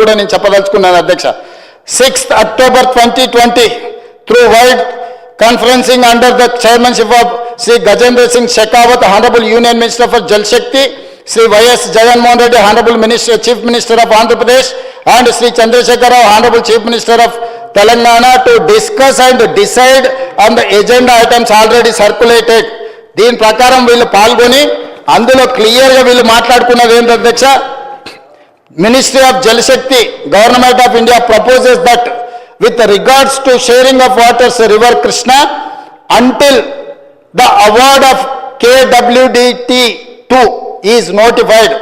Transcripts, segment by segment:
కూడా నేను చెప్పదలుచుకున్నాను అధ్యక్ష. 6th October 2020 through wide conferencing under the chairmanship of Sri Gajendra Singh Shekhawat, Honorable Union Minister for Jal Shakti, Sri Y.S. Jagan Mohan Reddy, Honorable Minister, Chief Minister of Andhra Pradesh, and Sri Chandrasekhar Rao, Honorable Chief Minister of Telangana, to discuss and decide on the agenda items already circulated. దీని ప్రకారం వీళ్ళు పాల్గొని అందులో క్లియర్గా వీళ్ళు మాట్లాడుకున్నది ఏంటి అధ్యక్ష, Ministry of Jal Shakti, Government of India proposes that with regards to sharing of waters River Krishna, until the award of KWDT2 is notified,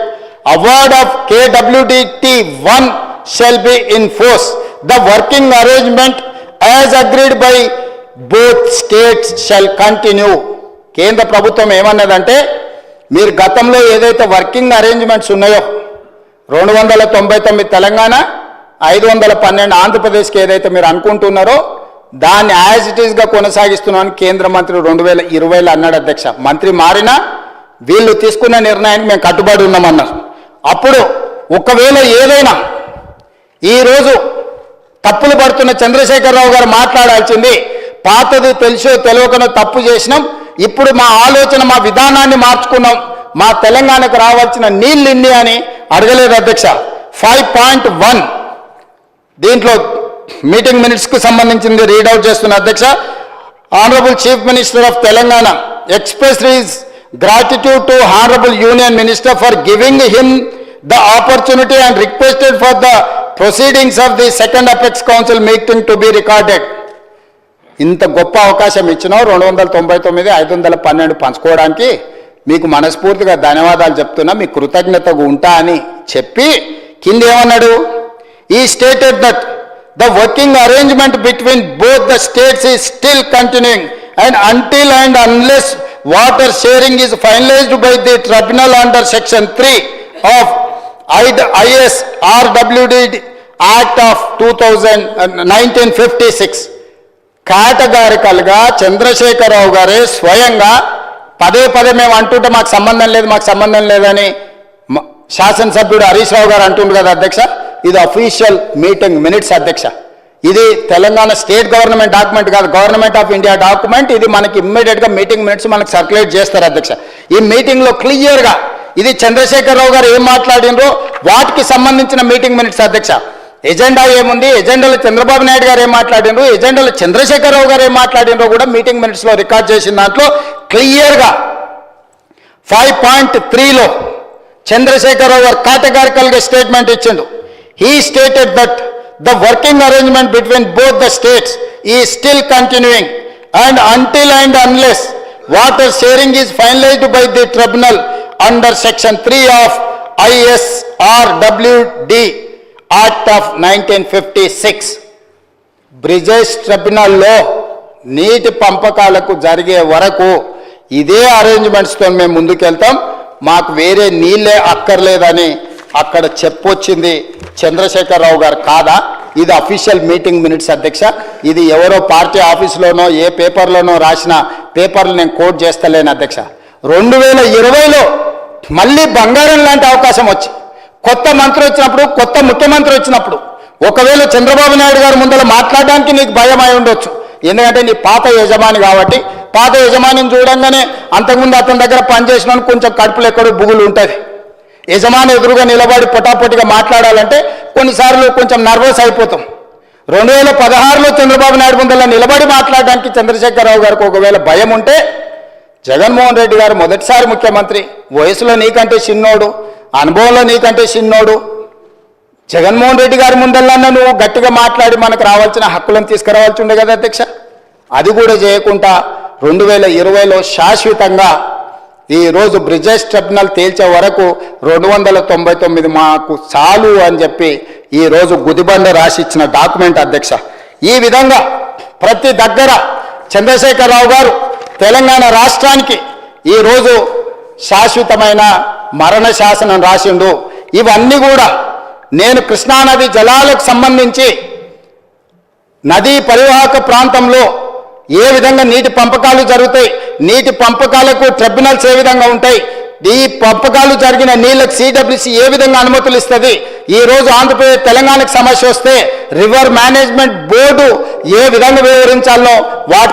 award of KWDT1 shall be in force. The working arrangement as agreed by both states shall continue. కేంద్ర ప్రభుత్వం ఏమన్నదంటే, మీరు గతంలో ఏదైతే working arrangements ఉన్నాయో 299 తెలంగాణ, 512 ఆంధ్రప్రదేశ్కి ఏదైతే మీరు అనుకుంటున్నారో దాన్ని యాజ్ ఇట్ ఈస్గా కొనసాగిస్తున్నామని కేంద్ర మంత్రి 2020లో అన్నాడు అధ్యక్ష. మంత్రి మారినా వీళ్ళు తీసుకున్న నిర్ణయానికి మేము కట్టుబడి ఉన్నామన్నారు. అప్పుడు ఒకవేళ ఏదైనా ఈరోజు తప్పులు పడుతున్న చంద్రశేఖరరావు గారు మాట్లాడాల్సింది, పాతది తెలుసో తెలియకనో తప్పు చేసినాం, ఇప్పుడు మా ఆలోచన మా విధానాన్ని మార్చుకున్నాం, మా తెలంగాణకు రావాల్సిన నీళ్ళు ఇన్ని అని అడగలేదు అధ్యక్ష. 5.1 దీంట్లో మీటింగ్ మినిట్స్కు సంబంధించింది రీడౌట్ చేస్తున్న అధ్యక్ష. Honourable chief minister of Telangana express his gratitude to honourable union minister for giving him the opportunity and requested for the proceedings of the second apex council meeting to be recorded. ఇంత గొప్ప అవకాశం ఇచ్చినావు 299, 512 పంచుకోవడానికి మీకు మనస్ఫూర్తిగా ధన్యవాదాలు చెప్తున్నా, మీ కృతజ్ఞతగా ఉంటా అని చెప్పి కింద ఏమన్నాడు, ఈ stated that the working arrangement between both the states is still continuing and until and unless water sharing is finalised by the tribunal under section 3 of ISRWD act of 1956. కేటగారికల్గా Chandrashekar Rao గారే స్వయంగా పదే మేము అంటుంటే మాకు సంబంధం లేదని శాసనసభ్యుడు హరీష్ రావు గారు అంటుండ్రు కదా అధ్యక్ష. ఇది అఫీషియల్ మీటింగ్ మినిట్స్ అధ్యక్ష. ఇది తెలంగాణ స్టేట్ గవర్నమెంట్ డాక్యుమెంట్ కాదు, గవర్నమెంట్ ఆఫ్ ఇండియా డాక్యుమెంట్. ఇది మనకి ఇమ్మీడియట్గా మీటింగ్ మినిట్స్ మనకు సర్క్యులేట్ చేస్తారు అధ్యక్ష. ఈ మీటింగ్లో క్లియర్గా ఇది చంద్రశేఖరరావు గారు ఏం మాట్లాడినరో వాటికి సంబంధించిన మీటింగ్ మినిట్స్ అధ్యక్ష. ఎజెండా ఏముంది, ఎజెండాలో చంద్రబాబు నాయుడు గారు ఏం మాట్లాడినరు, ఎజెండాలో చంద్రశేఖరరావు గారు ఏం మాట్లాడినరో కూడా మీటింగ్ మినిట్స్లో రికార్డ్ చేసిన దాంట్లో క్లియర్గా 5.3లో చంద్రశేఖరరావు గారు కేటగారికల్గా స్టేట్మెంట్ ఇచ్చిండు. He stated that the working arrangement between both the states ఈ still continuing and until and unless water sharing is finalised by the tribunal under section 3 of ISRWD act of 1956. Brijesh ట్రిబ్యునల్లో నీటి పంపకాలకు జరిగే వరకు ఇదే అరేంజ్మెంట్స్తో మేము ముందుకెళ్తాం, మాకు వేరే నీళ్ళే అక్కర్లేదని అక్కడ చెప్పొచ్చింది చంద్రశేఖరరావు గారు కాదా? ఇది అఫీషియల్ మీటింగ్ మినిట్స్ అధ్యక్ష. ఇది ఎవరో పార్టీ ఆఫీస్లోనో ఏ పేపర్లోనో రాసిన పేపర్లు నేను కోట్ చేస్తలేను అధ్యక్ష. 2020లో మళ్ళీ బంగారం లాంటి అవకాశం వచ్చి కొత్త మంత్రి వచ్చినప్పుడు, కొత్త ముఖ్యమంత్రి వచ్చినప్పుడు ఒకవేళ చంద్రబాబు నాయుడు గారు ముందర మాట్లాడడానికి నీకు భయం అయి ఉండొచ్చు, ఎందుకంటే నీ పాత యజమాని కాబట్టి. పాత యజమానిని చూడంగానే అంతకుముందు అతని దగ్గర పనిచేసిన కొంచెం కడుపులు ఎక్కడో బుగులు ఉంటుంది. యజమాని ఎదురుగా నిలబడి పొటాపొటిగా మాట్లాడాలంటే కొన్నిసార్లు కొంచెం నర్వస్ అయిపోతాం. 2016లో చంద్రబాబు నాయుడు ముందర నిలబడి మాట్లాడడానికి చంద్రశేఖరరావు గారికి ఒకవేళ భయం ఉంటే, జగన్మోహన్ రెడ్డి గారు మొదటిసారి ముఖ్యమంత్రి, వయసులో నీకంటే చిన్నోడు, అనుభవంలో నీకంటే చిన్నోడు, జగన్మోహన్ రెడ్డి గారి ముందరన్నా నువ్వు గట్టిగా మాట్లాడి మనకు రావాల్సిన హక్కులను తీసుకురావాల్సి ఉండే కదా అధ్యక్ష. అది కూడా చేయకుండా 2020లో శాశ్వతంగా ఈరోజు బ్రిజేష్ ట్రిబ్యునల్ తేల్చే వరకు 299 మాకు చాలు అని చెప్పి ఈరోజు గుదిబండ రాసి ఇచ్చిన డాక్యుమెంట్ అధ్యక్ష. ఈ విధంగా ప్రతి దగ్గర చంద్రశేఖరరావు గారు తెలంగాణ రాష్ట్రానికి ఈరోజు శాశ్వతమైన మరణ శాసనం రాసిండు. ఇవన్నీ కూడా నేను కృష్ణానది జలాలకు సంబంధించి నదీ పరివాహక ప్రాంతంలో ఏ విధంగా నీటి పంపకాలు జరుగుతాయి, నీటి పంపకాలకు ట్రిబ్యునల్స్ ఏ విధంగా ఉంటాయి, ఈ పంపకాలు జరిగిన నీళ్ళకి సిడబ్ల్యూసి ఏ విధంగా అనుమతులు ఇస్తుంది? ఈ రోజు ఆంధ్రప్రదేశ్ తెలంగాణకు సమస్య వస్తే రివర్ మేనేజ్మెంట్ బోర్డు ఏ విధంగా వివరించాలో వాటి